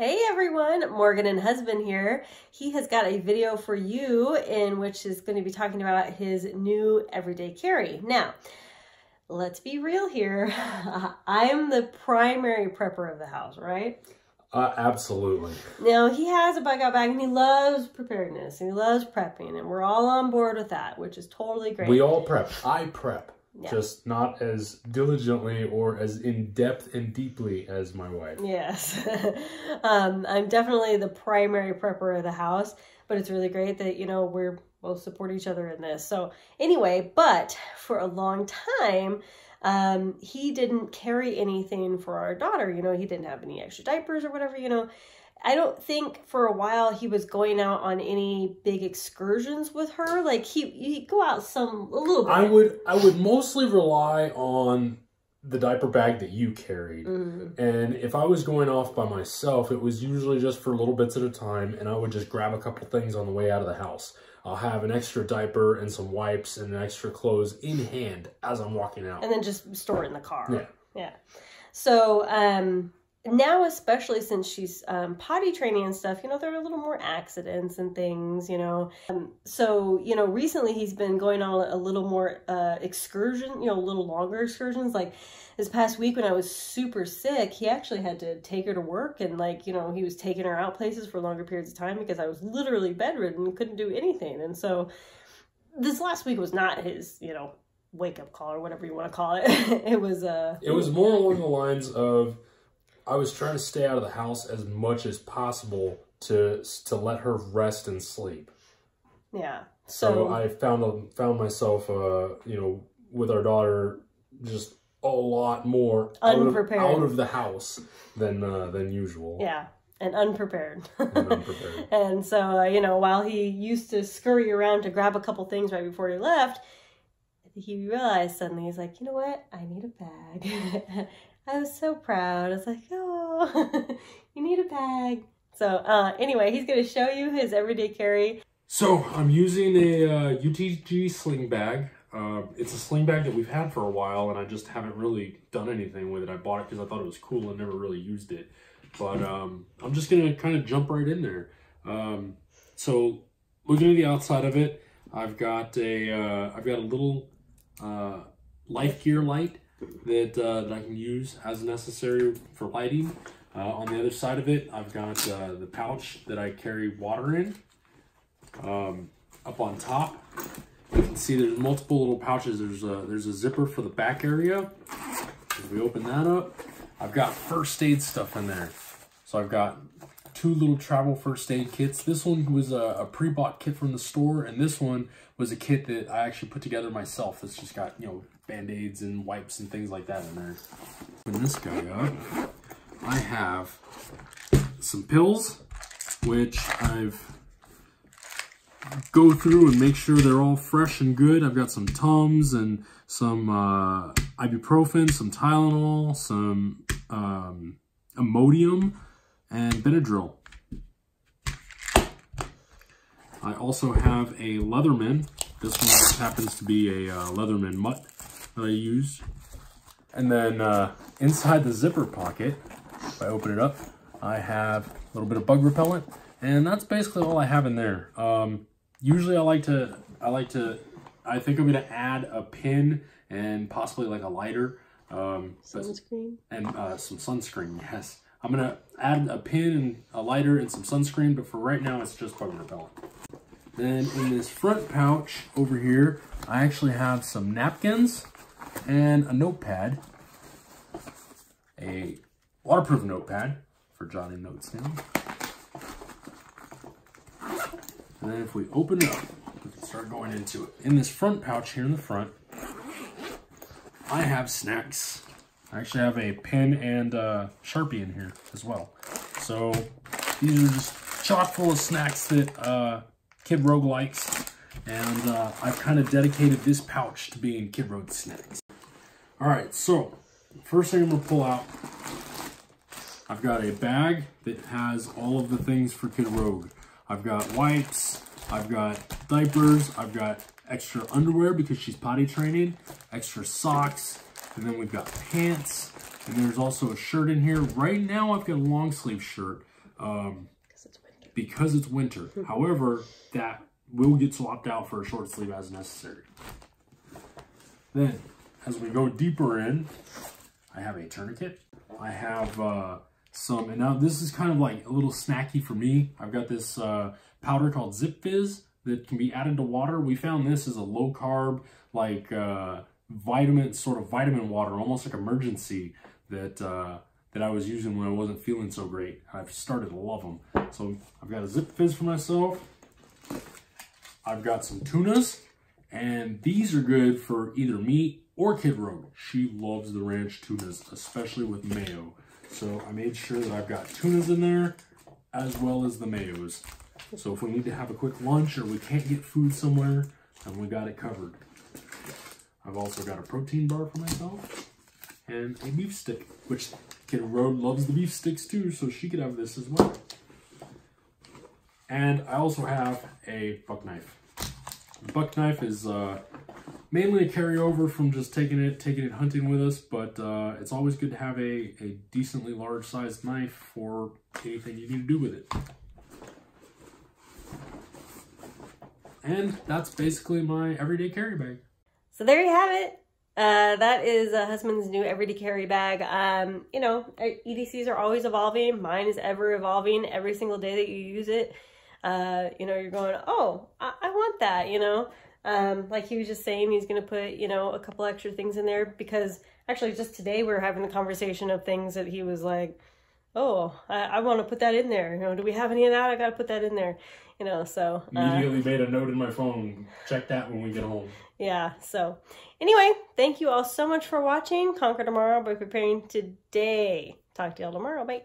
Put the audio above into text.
Hey everyone, Morgan and Husband here. He has got a video for you in which is going to be talking about his new everyday carry. Now, let's be real here. I'm the primary prepper of the house, right? Absolutely. Now, he has a bug out bag and he loves preparedness and he loves prepping, and we're all on board with that, which is totally great. We all prep. I prep. Yeah. Just not as diligently or as in depth and deeply as my wife. Yes. I'm definitely the primary prepper of the house, but it's really great that, you know, we're both support each other in this. So anyway, but for a long time, he didn't carry anything for our daughter. You know, he didn't have any extra diapers or whatever, you know. I don't think for a while he was going out on any big excursions with her. Like he'd go out a little bit. I would mostly rely on the diaper bag that you carried. Mm-hmm. And if I was going off by myself, it was usually just for little bits at a time, and I would just grab a couple things on the way out of the house. I'll have an extra diaper and some wipes and extra clothes in hand as I'm walking out. And then just store it in the car. Yeah. Yeah. So, now, especially since she's potty training and stuff, you know, there are a little more accidents and things, you know. So, you know, recently he's been going on a little more excursion, you know, a little longer excursions. Like this past week when I was super sick, he actually had to take her to work, and like, you know, he was taking her out places for longer periods of time because I was literally bedridden and couldn't do anything. And so this last week was not his, you know, wake up call or whatever you want to call it. It was more along the lines of, I was trying to stay out of the house as much as possible to let her rest and sleep. Yeah. So I found myself, you know, with our daughter, just a lot more unprepared out of the house than usual. Yeah, and unprepared. Unprepared. And so, you know, while he used to scurry around to grab a couple things right before he left, he realized suddenly, he's like, you know what? I need a bag. I was so proud. I was like, oh, you need a bag. So anyway, he's going to show you his everyday carry. So I'm using a UTG sling bag. It's a sling bag that we've had for a while, and I just haven't really done anything with it. I bought it because I thought it was cool and never really used it. But I'm just going to kind of jump right in there. So looking at the outside of it, I've got a little life gear light that I can use as necessary for lighting. On the other side of it, I've got the pouch that I carry water in. Up on top, you can see there's multiple little pouches. There's a zipper for the back area. If we open that up, I've got first aid stuff in there. So I've got two little travel first aid kits. This one was a pre-bought kit from the store, and this one was a kit that I actually put together myself. That's just got, you know, Band-Aids and wipes and things like that in there. Open this guy up. I have some pills, which I've go through and make sure they're all fresh and good. I've got some Tums and some ibuprofen, some Tylenol, some Imodium, and Benadryl. I also have a Leatherman. This one just happens to be a Leatherman mutt that I use. And then inside the zipper pocket, if I open it up, I have a little bit of bug repellent, and that's basically all I have in there. Usually I think I'm gonna add a pin and possibly like a lighter. Sunscreen? And some sunscreen, yes. I'm gonna add a pin and a lighter and some sunscreen, but for right now it's just bug repellent. Then in this front pouch over here, I actually have some napkins and a notepad, a waterproof notepad for jotting notes down. And then if we open it up, we can start going into it. In this front pouch here in the front, I have snacks. I actually have a pen and Sharpie in here as well. So these are just chock full of snacks that Kid Rogue likes, and I've kind of dedicated this pouch to being Kid Rogue snacks. All right, so first thing I'm gonna pull out, I've got a bag that has all of the things for Kid Rogue. I've got wipes, I've got diapers, I've got extra underwear because she's potty training, extra socks, and then we've got pants, and there's also a shirt in here. Right now I've got a long sleeve shirt. because it's winter. However, that will get swapped out for a short sleeve as necessary. Then, as we go deeper in, I have a tourniquet. I have some, and now this is kind of like a little snacky for me. I've got this powder called Zip Fizz that can be added to water. We found this as a low carb, like vitamin water, almost like Emergency, that I was using when I wasn't feeling so great. I've started to love them. So I've got a Zip Fizz for myself. I've got some tunas, and these are good for either me or Kid Road. She loves the ranch tunas, especially with mayo. So I made sure that I've got tunas in there as well as the mayos. So if we need to have a quick lunch or we can't get food somewhere, then we got it covered. I've also got a protein bar for myself and a beef stick, which Kid Road loves the beef sticks too, so she could have this as well. And I also have a buck knife. The buck knife is mainly a carryover from just taking it hunting with us, but it's always good to have a decently large sized knife for anything you need to do with it. And that's basically my everyday carry bag. So there you have it. That is a husband's new everyday carry bag. You know, EDCs are always evolving. Mine is ever evolving every single day that you use it. You know, you're going, oh, I want that, you know. Like he was just saying, he's going to put, you know, a couple extra things in there, because actually just today we were having the conversation of things that he was like, oh, I want to put that in there. You know, do we have any of that? I got to put that in there, you know, so. Immediately made a note in my phone. Check that when we get home. Yeah, so anyway, thank you all so much for watching. Conquer tomorrow by preparing today. Talk to y'all tomorrow. Bye.